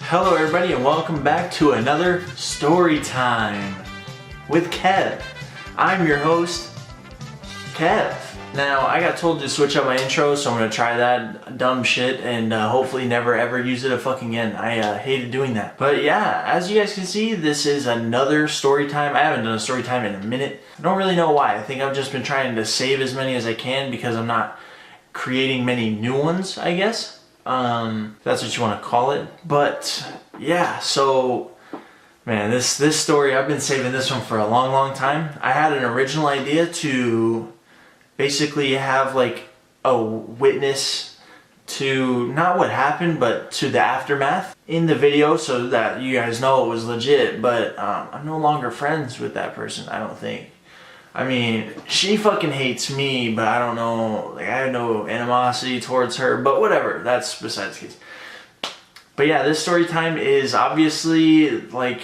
Hello everybody and welcome back to another story time with Kev. I'm your host, Kev. Now I got told to switch up my intro, so I'm going to try that dumb shit and hopefully never ever use it a fucking again. I hated doing that. But yeah, as you guys can see, this is another story time. I haven't done a story time in a minute. I don't really know why. I think I've just been trying to save as many as I can because I'm not creating many new ones, I guess. That's what you want to call it. But yeah, so man, this story, I've been saving this one for a long time. I had an original idea to basically have like a witness to not what happened but to the aftermath in the video so that you guys know it was legit. But I'm no longer friends with that person, I don't think. I mean, she fucking hates me, but I don't know, like I have no animosity towards her, but whatever, that's besides the case. But yeah, this story time is obviously like,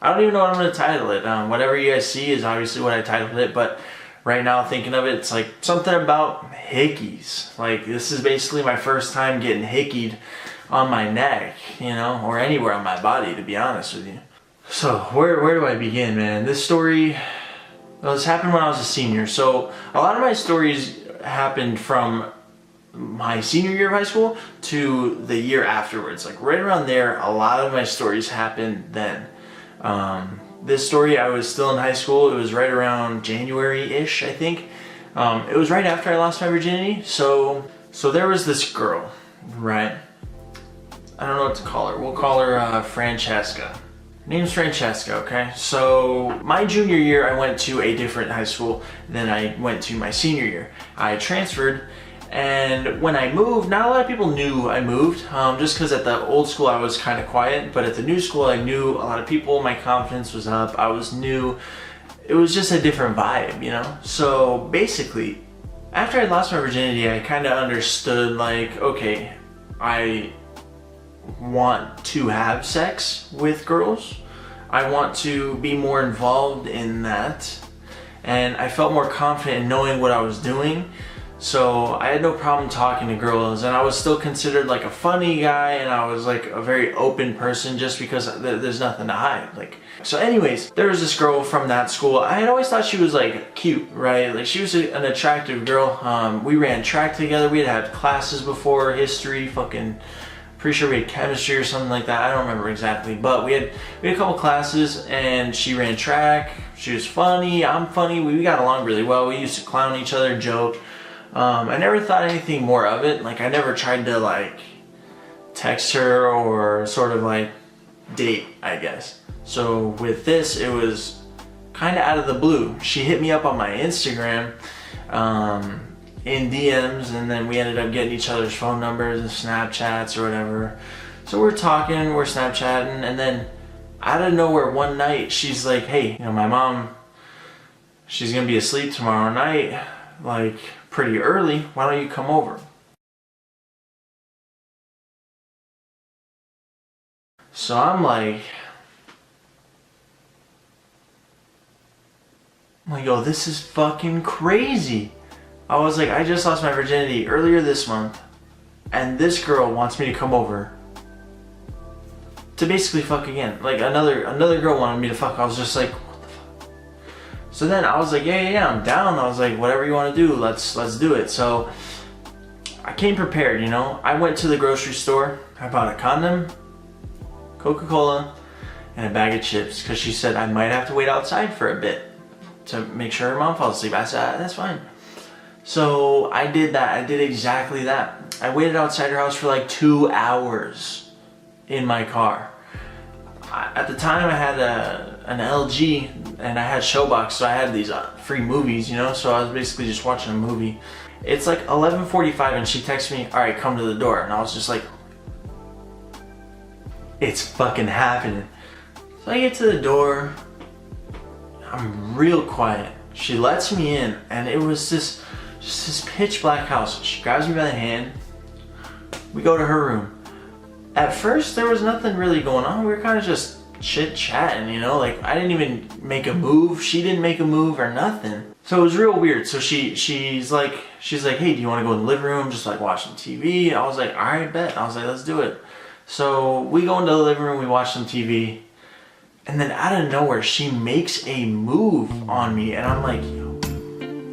I don't even know what I'm going to title it. Whatever you guys see is obviously what I titled it, but right now thinking of it, it's like something about hickeys. Like this is basically my first time getting hickeyed on my neck, you know, or anywhere on my body, to be honest with you. So where do I begin, man? This story... Well, this happened when I was a senior, so a lot of my stories happened from my senior year of high school to the year afterwards. Like right around there, a lot of my stories happened then. This story, I was still in high school. It was right around January-ish, I think. It was right after I lost my virginity. So there was this girl, right? I don't know what to call her. We'll call her Francesca. Her name's Francesca, okay? So my junior year, I went to a different high school than I went to my senior year. I transferred, and when I moved, not a lot of people knew I moved, just because at the old school I was kind of quiet, but at the new school I knew a lot of people, my confidence was up, I was new. It was just a different vibe, you know? So basically, after I lost my virginity, I kind of understood like, okay, I want to have sex with girls. I want to be more involved in that, and I felt more confident in knowing what I was doing. So I had no problem talking to girls, and I was still considered like a funny guy, and I was like a very open person just because there's nothing to hide. Like, so anyways, there was this girl from that school. I had always thought she was like cute, right? Like she was an attractive girl. We ran track together. We had classes before, history, fucking pretty sure we had chemistry or something like that. I don't remember exactly, but we had a couple classes, and she ran track. She was funny. I'm funny. We got along really well. We used to clown each other, joke. I never thought anything more of it. Like I never tried to like text her or sort of like date, I guess. So with this, it was kind of out of the blue. She hit me up on my Instagram in DMs, and then we ended up getting each other's phone numbers and Snapchats or whatever. So we're talking, we're Snapchatting, and then out of nowhere one night she's like, hey, you know, my mom, she's gonna be asleep tomorrow night, like pretty early, why don't you come over? So I'm like, yo, this is fucking crazy. I was like, I just lost my virginity earlier this month, and this girl wants me to come over to basically fuck again. Like another girl wanted me to fuck. I was just like, what the fuck? So then I was like, yeah, I'm down. I was like, whatever you want to do, let's do it. So I came prepared, you know. I went to the grocery store. I bought a condom, Coca-Cola, and a bag of chips because she said I might have to wait outside for a bit to make sure her mom falls asleep. I said, that's fine. So I did that. I did exactly that. I waited outside her house for like 2 hours in my car. At the time I had an LG and I had Showbox, so I had these free movies, you know, so I was basically just watching a movie. It's like 11:45 and she texts me, all right, come to the door. And I was just like, it's fucking happening. So I get to the door, I'm real quiet. She lets me in, and it was just this pitch black house. She grabs me by the hand. We go to her room. At first, there was nothing really going on. We were kind of just chit-chatting, you know? Like, I didn't even make a move. She didn't make a move or nothing. So it was real weird. So she's like, hey, do you want to go in the living room, just like watching TV? I was like, all right, bet. I was like, let's do it. So we go into the living room, we watch some TV, and then out of nowhere, she makes a move on me, and I'm like, yo.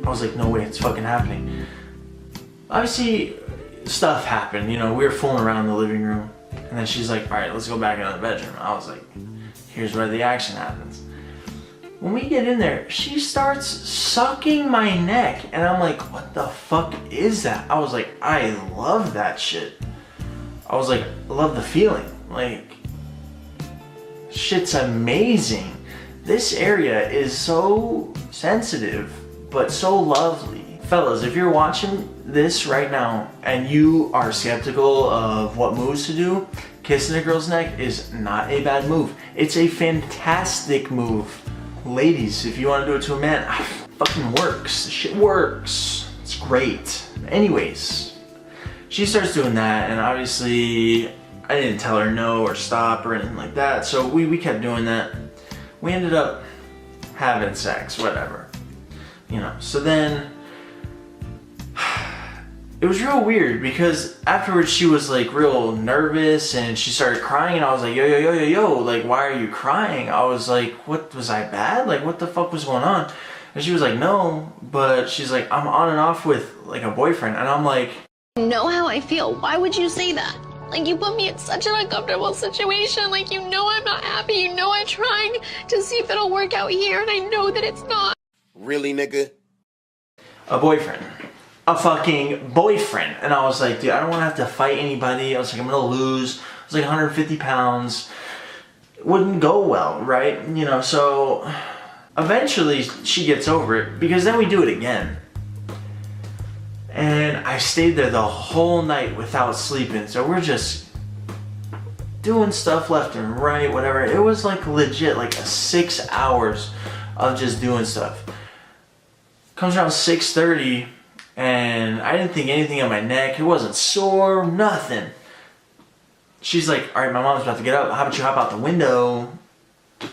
I was like, no way, it's fucking happening. Obviously, stuff happened, you know, we were fooling around in the living room, and then she's like, all right, let's go back into the bedroom. I was like, here's where the action happens. When we get in there, she starts sucking my neck, and I'm like, what the fuck is that? I was like, I love that shit. I was like, I love the feeling. Like, shit's amazing. This area is so sensitive, but so lovely. Fellas, if you're watching this right now and you are skeptical of what moves to do, kissing a girl's neck is not a bad move. It's a fantastic move. Ladies, if you want to do it to a man, it fucking works. This shit works. It's great. Anyways, she starts doing that, and obviously I didn't tell her no or stop or anything like that, so we kept doing that. We ended up having sex, whatever. You know, so then it was real weird because afterwards she was like real nervous and she started crying, and I was like, yo, like, why are you crying? I was like, what, was I bad? Like, what the fuck was going on? And she was like, no, but she's like, I'm on and off with like a boyfriend. And I'm like, you know how I feel. Why would you say that? Like, you put me in such an uncomfortable situation. Like, you know I'm not happy. You know I'm trying to see if it'll work out here, and I know that it's not. Really, nigga? a boyfriend. A fucking boyfriend. And I was like, dude, I don't want to have to fight anybody. I was like, I'm going to lose. I was like 150 pounds. It wouldn't go well, right? You know, so eventually she gets over it because then we do it again. And I stayed there the whole night without sleeping. So we're just doing stuff left and right, whatever. It was like legit like 6 hours of just doing stuff. Comes around 6:30 and I didn't think anything on my neck. It wasn't sore, nothing. She's like, all right, my mom's about to get up. How about you hop out the window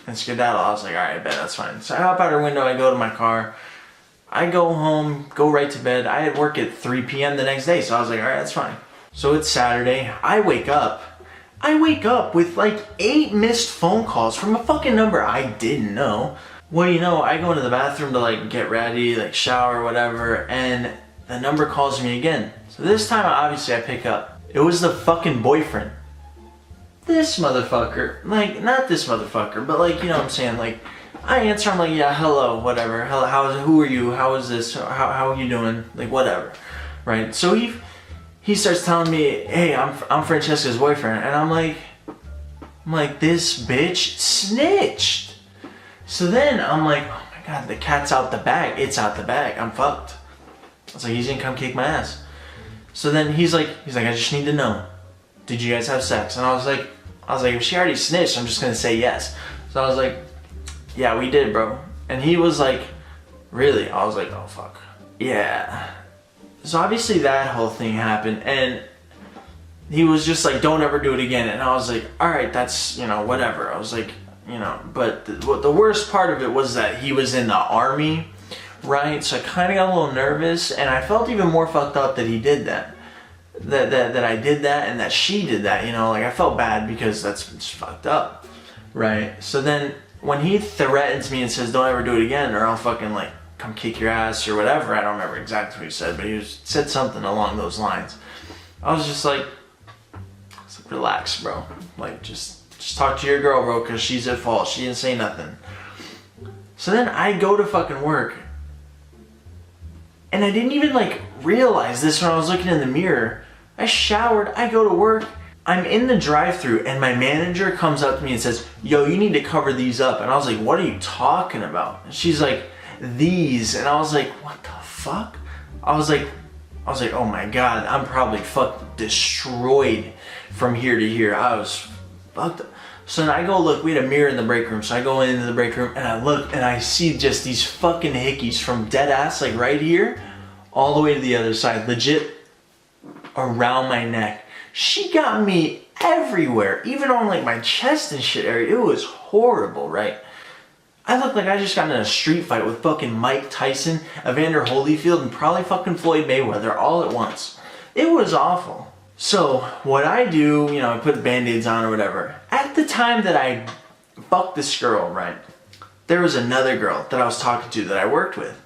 and skedaddle? I was like, all right, I bet that's fine. So I hop out her window, I go to my car. I go home, go right to bed. I had work at 3 p.m. the next day, so I was like, all right, that's fine. So it's Saturday. I wake up with like 8 missed phone calls from a fucking number I didn't know. What do you know? I go into the bathroom to like get ready, like shower, whatever, and the number calls me again. So this time, obviously, I pick up. It was the fucking boyfriend. This motherfucker, like, not this motherfucker, but like, you know what I'm saying, like, I answer, I'm like, yeah, hello, whatever, hello, who are you, how is this, how are you doing, like, whatever, right? So he starts telling me, hey, I'm Francesca's boyfriend, and I'm like, this bitch snitched. So then I'm like, oh my god, the cat's out the bag, it's out the bag, I'm fucked. I was like, he's gonna come kick my ass. So then he's like, I just need to know, did you guys have sex? And I was like, if she already snitched, I'm just gonna say yes. So I was like, yeah, we did, bro. And he was like, really? I was like, oh fuck. Yeah. So obviously that whole thing happened, and he was just like, don't ever do it again. And I was like, all right, that's, you know, whatever. I was like, you know, but the worst part of it was that he was in the army, right? So I kind of got a little nervous, and I felt even more fucked up that he did that. That I did that and that she did that, you know, like I felt bad because that's just fucked up, right? So then when he threatens me and says don't ever do it again or I'll fucking like come kick your ass or whatever, I don't remember exactly what he said, but he said something along those lines. I was like relax, bro, like just talk to your girl, bro, because she's at fault, she didn't say nothing. So then I go to fucking work, and I didn't even like realize this when I was looking in the mirror. I showered, I go to work, I'm in the drive-thru, and my manager comes up to me and says, yo, you need to cover these up. And I was like, what are you talking about? And she's like, these. And I was like, what the fuck? I was like, oh my god, I'm probably fucking destroyed from here to here. I was fucked up. So then I go look, we had a mirror in the break room, so I go into the break room and I look and I see just these fucking hickeys from dead ass, like right here, all the way to the other side, legit around my neck. She got me everywhere, even on like my chest and shit area. It was horrible, right? I looked like I just got in a street fight with fucking Mike Tyson, Evander Holyfield, and probably fucking Floyd Mayweather all at once. It was awful. So what I do, you know, I put band-aids on or whatever. At the time that I fucked this girl, right, there was another girl that I was talking to that I worked with.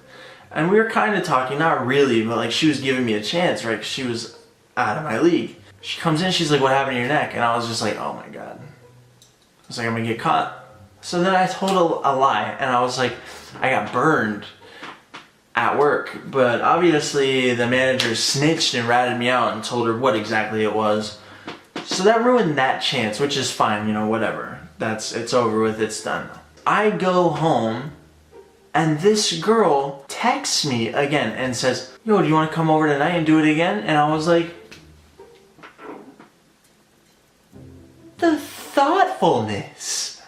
And we were kind of talking, not really, but like she was giving me a chance, right, because she was out of my league. She comes in, she's like, what happened to your neck? And I was just like, oh my God. I was like, I'm gonna get caught. So then I told a lie, and I was like, I got burned at work. But obviously the manager snitched and ratted me out and told her what exactly it was. So that ruined that chance, which is fine, you know, whatever. It's over with, it's done. I go home, and this girl texts me again and says, yo, do you want to come over tonight and do it again? And I was like, the thoughtfulness.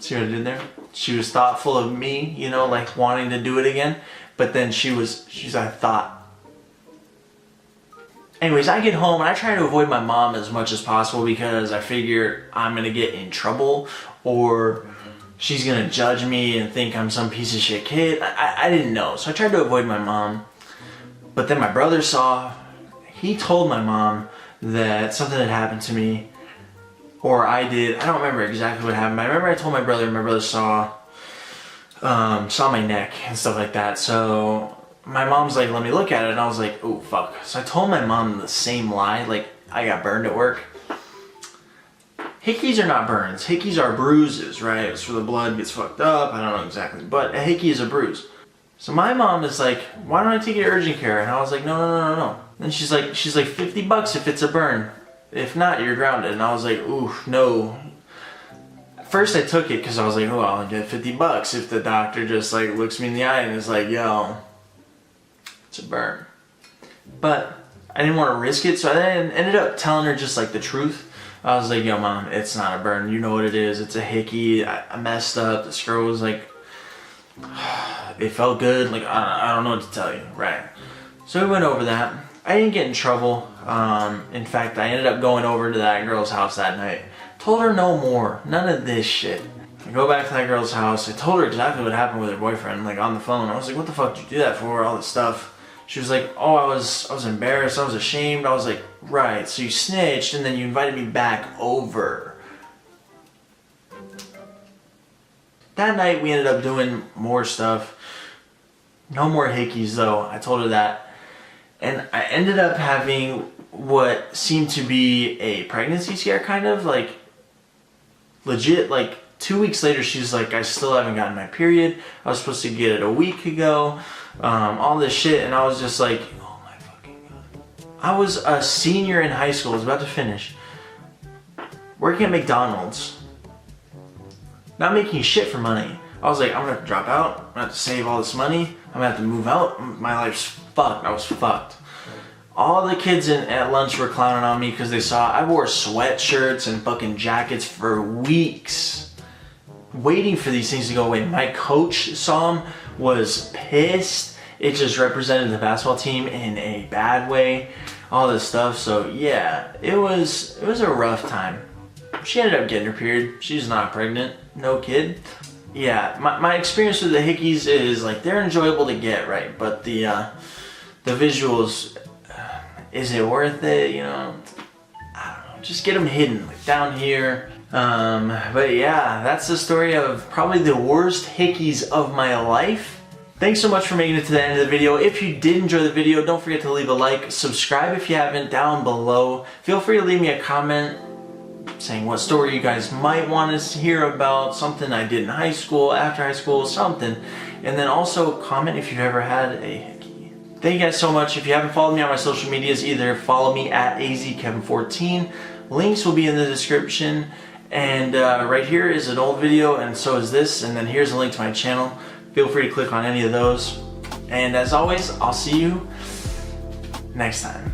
See what I did there? She was thoughtful of me, you know, like wanting to do it again. But then she's I thought. Anyways, I get home and I try to avoid my mom as much as possible because I figure I'm gonna get in trouble or she's gonna judge me and think I'm some piece of shit kid. I didn't know, so I tried to avoid my mom. But then my brother saw, he told my mom that something had happened to me. Or I did. I don't remember exactly what happened. But I remember I told my brother saw my neck and stuff like that. So my mom's like, let me look at it. And I was like, oh, fuck. So I told my mom the same lie. Like, I got burned at work. Hickeys are not burns. Hickeys are bruises, right? It's where the blood gets fucked up. I don't know exactly. But a hickey is a bruise. So my mom is like, why don't I take you to urgent care? And I was like, no. And she's like $50 if it's a burn. If not, you're grounded. And I was like, ooh, no. First I took it because I was like, oh, I'll get $50 if the doctor just like looks me in the eye and is like, yo, it's a burn. But I didn't want to risk it, so I ended up telling her just like the truth. I was like, yo, mom, it's not a burn. You know what it is. It's a hickey. I messed up. This girl was like, it felt good. Like, I don't know what to tell you. Right. So we went over that. I didn't get in trouble. In fact, I ended up going over to that girl's house that night. Told her no more. None of this shit. I go back to that girl's house. I told her exactly what happened with her boyfriend, like on the phone. I was like, what the fuck did you do that for? All this stuff. She was like, oh, I was embarrassed. I was ashamed. I was like, right. So you snitched and then you invited me back over. That night we ended up doing more stuff. No more hickeys though. I told her that. And I ended up having what seemed to be a pregnancy scare, kind of like legit. Like 2 weeks later, she's like, I still haven't gotten my period. I was supposed to get it a week ago. All this shit. And I was just like, oh my fucking God. I was a senior in high school. I was about to finish. Working at McDonald's. Not making shit for money. I was like, I'm gonna have to drop out. I'm gonna have to save all this money. I'm gonna have to move out. My life's fucked. I was fucked. All the kids at lunch were clowning on me because they saw I wore sweatshirts and fucking jackets for weeks, waiting for these things to go away. My coach saw them, was pissed. It just represented the basketball team in a bad way. All this stuff. So yeah, it was a rough time. She ended up getting her period. She's not pregnant. No kid. Yeah, my experience with the hickeys is like they're enjoyable to get, right? But the visuals, is it worth it? You know, I don't know. Just get them hidden, like down here. But yeah, that's the story of probably the worst hickeys of my life. Thanks so much for making it to the end of the video. If you did enjoy the video, don't forget to leave a like, subscribe if you haven't down below. Feel free to leave me a comment saying what story you guys might want us to hear about, something I did in high school, after high school, something. And then also comment if you've ever had a hickey. Thank you guys so much. If you haven't followed me on my social medias, either follow me at azkevin14. Links will be in the description. And right here is an old video, and so is this. And then here's a link to my channel. Feel free to click on any of those. And as always, I'll see you next time.